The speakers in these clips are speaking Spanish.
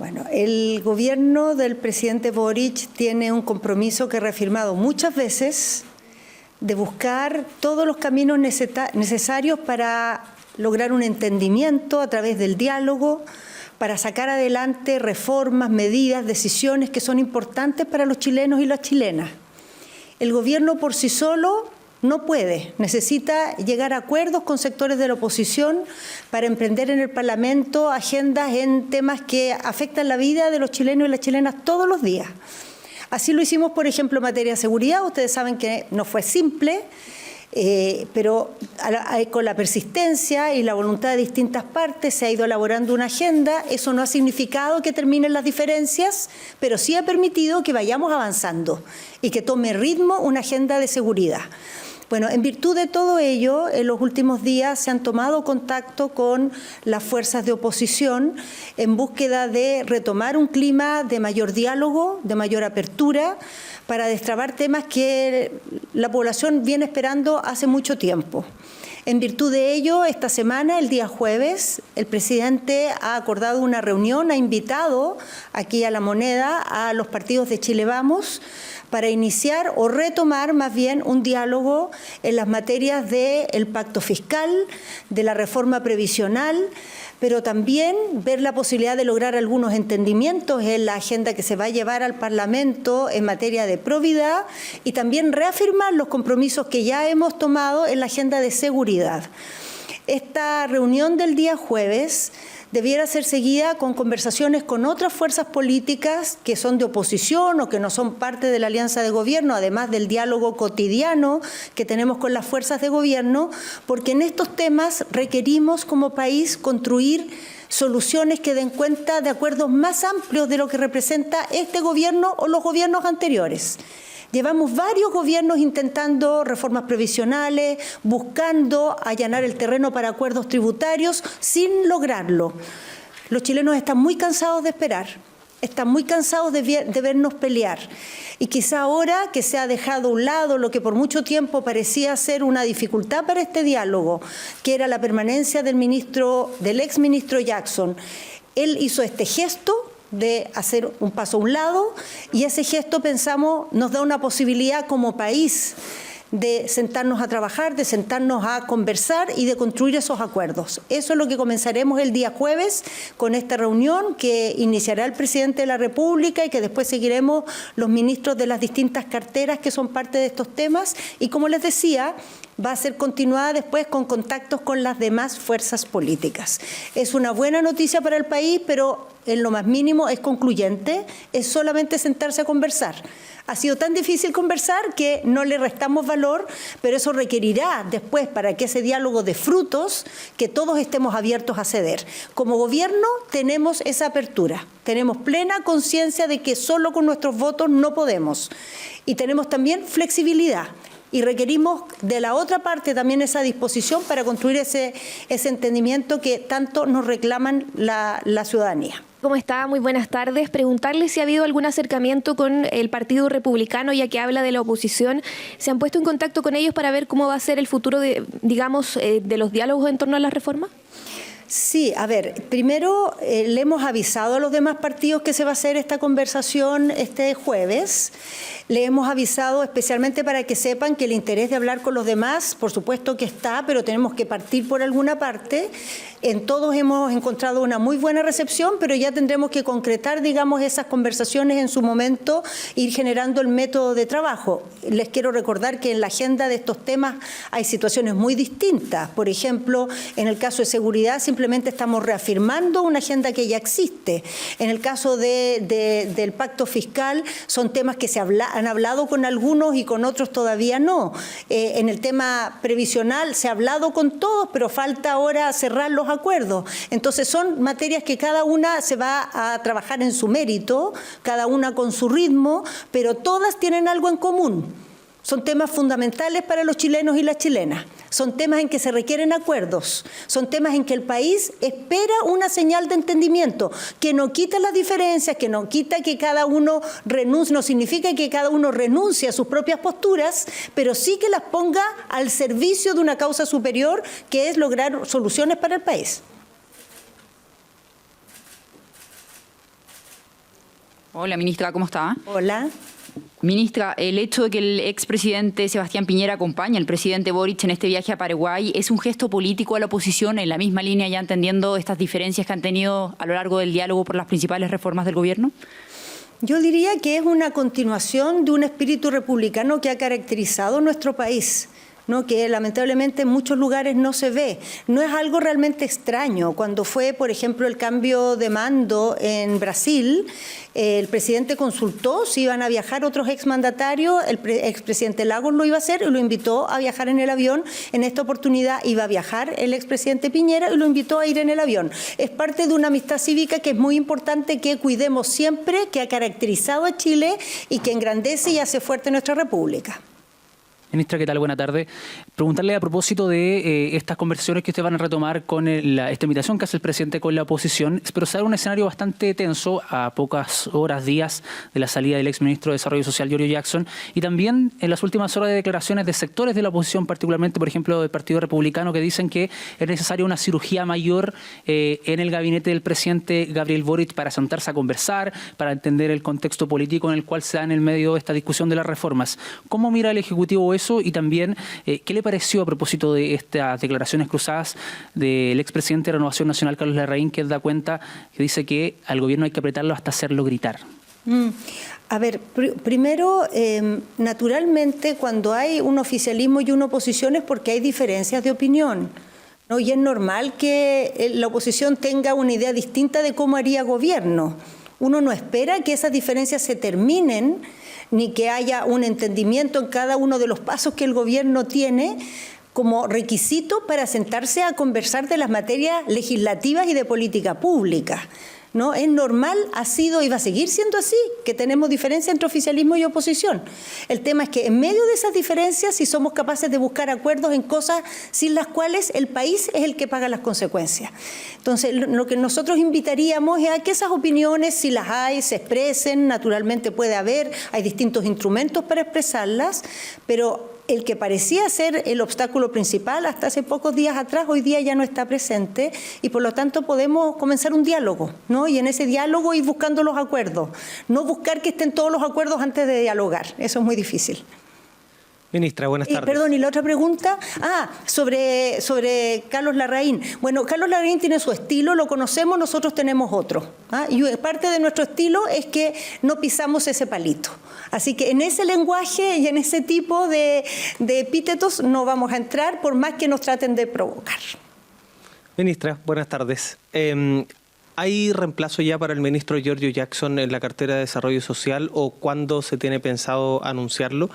Bueno, el gobierno del presidente Boric tiene un compromiso que ha reafirmado muchas veces de buscar todos los caminos necesarios para lograr un entendimiento a través del diálogo, para sacar adelante reformas, medidas, decisiones que son importantes para los chilenos y las chilenas. El gobierno por sí solo no puede, necesita llegar a acuerdos con sectores de la oposición para emprender en el Parlamento agendas en temas que afectan la vida de los chilenos y las chilenas todos los días. Así lo hicimos, por ejemplo, en materia de seguridad. Ustedes saben que no fue simple, pero con la persistencia y la voluntad de distintas partes se ha ido elaborando una agenda. Eso no ha significado que terminen las diferencias, pero sí ha permitido que vayamos avanzando y que tome ritmo una agenda de seguridad. Bueno, en virtud de todo ello, en los últimos días se han tomado contacto con las fuerzas de oposición en búsqueda de retomar un clima de mayor diálogo, de mayor apertura, para destrabar temas que la población viene esperando hace mucho tiempo. En virtud de ello, esta semana, el día jueves, el presidente ha acordado una reunión, ha invitado aquí a La Moneda a los partidos de Chile Vamos para iniciar o retomar más bien un diálogo en las materias del pacto fiscal, de la reforma previsional, pero también ver la posibilidad de lograr algunos entendimientos en la agenda que se va a llevar al Parlamento en materia de probidad y también reafirmar los compromisos que ya hemos tomado en la agenda de seguridad. Esta reunión del día jueves debiera ser seguida con conversaciones con otras fuerzas políticas que son de oposición o que no son parte de la alianza de gobierno, además del diálogo cotidiano que tenemos con las fuerzas de gobierno, porque en estos temas requerimos como país construir soluciones que den cuenta de acuerdos más amplios de lo que representa este gobierno o los gobiernos anteriores. Llevamos varios gobiernos intentando reformas previsionales, buscando allanar el terreno para acuerdos tributarios, sin lograrlo. Los chilenos están muy cansados de esperar, están muy cansados de vernos pelear. Y quizá ahora que se ha dejado a un lado lo que por mucho tiempo parecía ser una dificultad para este diálogo, que era la permanencia del exministro Jackson, él hizo este gesto de hacer un paso a un lado y ese gesto, pensamos, nos da una posibilidad como país de sentarnos a trabajar, de sentarnos a conversar y de construir esos acuerdos. Eso es lo que comenzaremos el día jueves con esta reunión que iniciará el presidente de la República y que después seguiremos los ministros de las distintas carteras que son parte de estos temas y, como les decía, va a ser continuada después con contactos con las demás fuerzas políticas. Es una buena noticia para el país, pero en lo más mínimo es concluyente, es solamente sentarse a conversar. Ha sido tan difícil conversar que no le restamos valor, pero eso requerirá después, para que ese diálogo dé frutos, que todos estemos abiertos a ceder. Como gobierno tenemos esa apertura, tenemos plena conciencia de que solo con nuestros votos no podemos y tenemos también flexibilidad. Y requerimos de la otra parte también esa disposición para construir ese entendimiento que tanto nos reclaman la ciudadanía. ¿Cómo está? Muy buenas tardes. Preguntarle si ha habido algún acercamiento con el Partido Republicano, ya que habla de la oposición. ¿Se han puesto en contacto con ellos para ver cómo va a ser el futuro de los diálogos en torno a la reforma? Sí, a ver, primero le hemos avisado a los demás partidos que se va a hacer esta conversación este jueves. Le hemos avisado especialmente para que sepan que el interés de hablar con los demás, por supuesto que está, pero tenemos que partir por alguna parte. En todos hemos encontrado una muy buena recepción, pero ya tendremos que concretar, digamos, esas conversaciones en su momento, ir generando el método de trabajo. Les quiero recordar que en la agenda de estos temas hay situaciones muy distintas. Por ejemplo, en el caso de seguridad simplemente estamos reafirmando una agenda que ya existe. En el caso del pacto fiscal son temas que han hablado con algunos y con otros todavía no. En el tema previsional se ha hablado con todos, pero falta ahora cerrar los acuerdos. Entonces son materias que cada una se va a trabajar en su mérito, cada una con su ritmo, pero todas tienen algo en común. Son temas fundamentales para los chilenos y las chilenas. Son temas en que se requieren acuerdos. Son temas en que el país espera una señal de entendimiento, que no quita las diferencias, que no quita que cada uno renuncie, no significa que cada uno renuncie a sus propias posturas, pero sí que las ponga al servicio de una causa superior, que es lograr soluciones para el país. Hola, ministra, ¿cómo está? Hola. Ministra, el hecho de que el expresidente Sebastián Piñera acompañe al presidente Boric en este viaje a Paraguay es un gesto político a la oposición en la misma línea, ya entendiendo estas diferencias que han tenido a lo largo del diálogo por las principales reformas del gobierno. Yo diría que es una continuación de un espíritu republicano que ha caracterizado nuestro país, ¿no? Que lamentablemente en muchos lugares no se ve. No es algo realmente extraño. Cuando fue, por ejemplo, el cambio de mando en Brasil, el presidente consultó si iban a viajar otros exmandatarios, el expresidente Lagos lo iba a hacer y lo invitó a viajar en el avión. En esta oportunidad iba a viajar el expresidente Piñera y lo invitó a ir en el avión. Es parte de una amistad cívica que es muy importante que cuidemos siempre, que ha caracterizado a Chile y que engrandece y hace fuerte nuestra república. Ministra, ¿qué tal? Buena tarde. Preguntarle a propósito de estas conversaciones que ustedes van a retomar con esta invitación que hace el presidente con la oposición, pero se da un escenario bastante tenso a pocas horas, días de la salida del exministro de Desarrollo Social, Giorgio Jackson, y también en las últimas horas de declaraciones de sectores de la oposición, particularmente, por ejemplo, del Partido Republicano, que dicen que es necesaria una cirugía mayor en el gabinete del presidente Gabriel Boric para sentarse a conversar, para entender el contexto político en el cual se da en el medio de esta discusión de las reformas. ¿Cómo mira el Ejecutivo eso? Y también, ¿qué le pareció a propósito de estas declaraciones cruzadas del expresidente de Renovación Nacional, Carlos Larraín, que da cuenta, que dice que al gobierno hay que apretarlo hasta hacerlo gritar? A ver, primero, naturalmente, cuando hay un oficialismo y una oposición es porque hay diferencias de opinión, ¿no? Y es normal que la oposición tenga una idea distinta de cómo haría gobierno. Uno no espera que esas diferencias se terminen, ni que haya un entendimiento en cada uno de los pasos que el gobierno tiene como requisito para sentarse a conversar de las materias legislativas y de política pública, ¿no? Es normal, ha sido y va a seguir siendo así, que tenemos diferencia entre oficialismo y oposición. El tema es que en medio de esas diferencias, si somos capaces de buscar acuerdos en cosas sin las cuales el país es el que paga las consecuencias. Entonces, lo que nosotros invitaríamos es a que esas opiniones, si las hay, se expresen, naturalmente puede haber, hay distintos instrumentos para expresarlas, pero el que parecía ser el obstáculo principal hasta hace pocos días atrás, hoy día ya no está presente y por lo tanto podemos comenzar un diálogo, ¿no? Y en ese diálogo ir buscando los acuerdos, no buscar que estén todos los acuerdos antes de dialogar, eso es muy difícil. Ministra, buenas tardes. Perdón, y la otra pregunta, sobre Carlos Larraín. Bueno, Carlos Larraín tiene su estilo, lo conocemos, nosotros tenemos otro. Y parte de nuestro estilo es que no pisamos ese palito. Así que en ese lenguaje y en ese tipo de epítetos no vamos a entrar, por más que nos traten de provocar. Ministra, buenas tardes. ¿Hay reemplazo ya para el ministro Giorgio Jackson en la cartera de Desarrollo Social o cuándo se tiene pensado anunciarlo?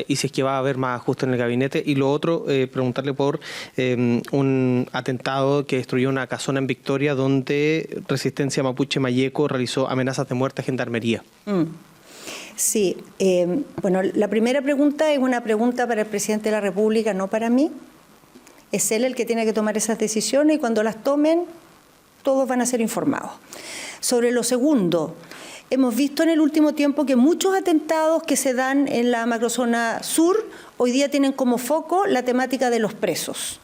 Y si es que va a haber más ajustes en el gabinete. Y lo otro, preguntarle por un atentado que destruyó una casona en Victoria donde Resistencia Mapuche Mayeco realizó amenazas de muerte a Gendarmería. Sí, bueno, la primera pregunta es una pregunta para el presidente de la República, no para mí. Es él el que tiene que tomar esas decisiones y cuando las tomen, todos van a ser informados. Sobre lo segundo, hemos visto en el último tiempo que muchos atentados que se dan en la macrozona sur hoy día tienen como foco la temática de los presos.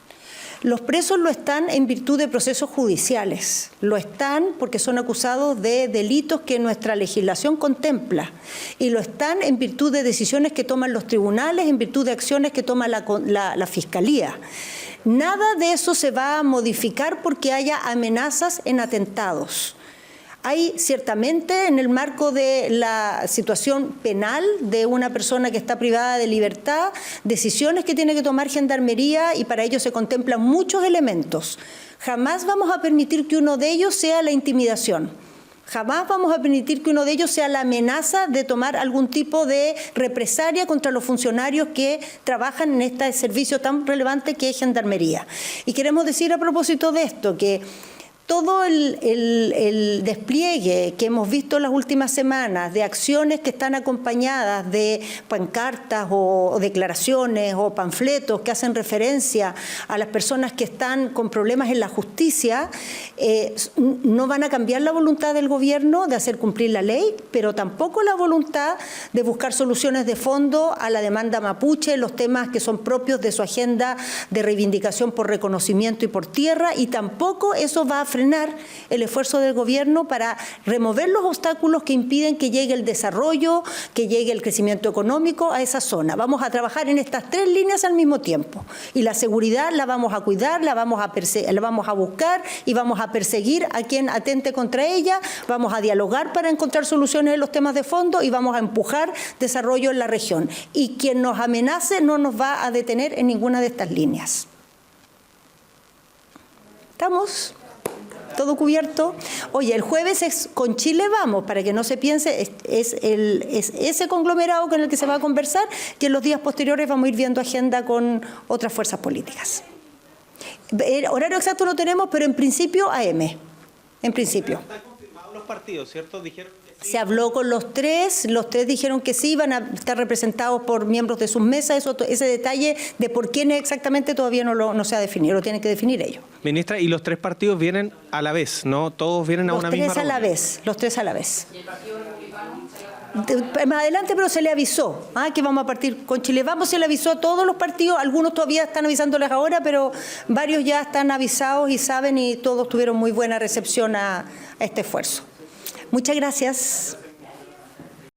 Los presos lo están en virtud de procesos judiciales, lo están porque son acusados de delitos que nuestra legislación contempla y lo están en virtud de decisiones que toman los tribunales, en virtud de acciones que toma la Fiscalía. Nada de eso se va a modificar porque haya amenazas en atentados. Hay ciertamente en el marco de la situación penal de una persona que está privada de libertad, decisiones que tiene que tomar Gendarmería y para ello se contemplan muchos elementos. Jamás vamos a permitir que uno de ellos sea la intimidación. Jamás vamos a permitir que uno de ellos sea la amenaza de tomar algún tipo de represalia contra los funcionarios que trabajan en este servicio tan relevante que es Gendarmería. Y queremos decir a propósito de esto que todo el despliegue que hemos visto en las últimas semanas de acciones que están acompañadas de pancartas o declaraciones o panfletos que hacen referencia a las personas que están con problemas en la justicia, no van a cambiar la voluntad del gobierno de hacer cumplir la ley, pero tampoco la voluntad de buscar soluciones de fondo a la demanda mapuche, los temas que son propios de su agenda de reivindicación por reconocimiento y por tierra, y tampoco eso va a frenar frenar el esfuerzo del gobierno para remover los obstáculos que impiden que llegue el desarrollo, que llegue el crecimiento económico a esa zona. Vamos a trabajar en estas 3 líneas al mismo tiempo. Y la seguridad la vamos a cuidar, la vamos a buscar y vamos a perseguir a quien atente contra ella, vamos a dialogar para encontrar soluciones en los temas de fondo y vamos a empujar desarrollo en la región. Y quien nos amenace no nos va a detener en ninguna de estas líneas. ¿Estamos? ¿Todo cubierto? Oye, el jueves es con Chile Vamos, para que no se piense, es ese conglomerado con el que se va a conversar, y en los días posteriores vamos a ir viendo agenda con otras fuerzas políticas. El horario exacto no tenemos, pero en principio AM. En principio. Están confirmados los partidos, ¿cierto? Dijeron que sí. Se habló con los tres dijeron que sí, van a estar representados por miembros de sus mesas. Ese detalle de por quién exactamente todavía no se ha definido, lo tienen que definir ellos. Ministra, y los 3 partidos vienen a la vez, ¿no? Todos vienen a una misma reunión. Los 3 a la vez. ¿Y el Partido Republicano? Más adelante, pero se le avisó que vamos a partir con Chile Vamos, se le avisó a todos los partidos, algunos todavía están avisándoles ahora, pero varios ya están avisados y saben, y todos tuvieron muy buena recepción a este esfuerzo. Muchas gracias.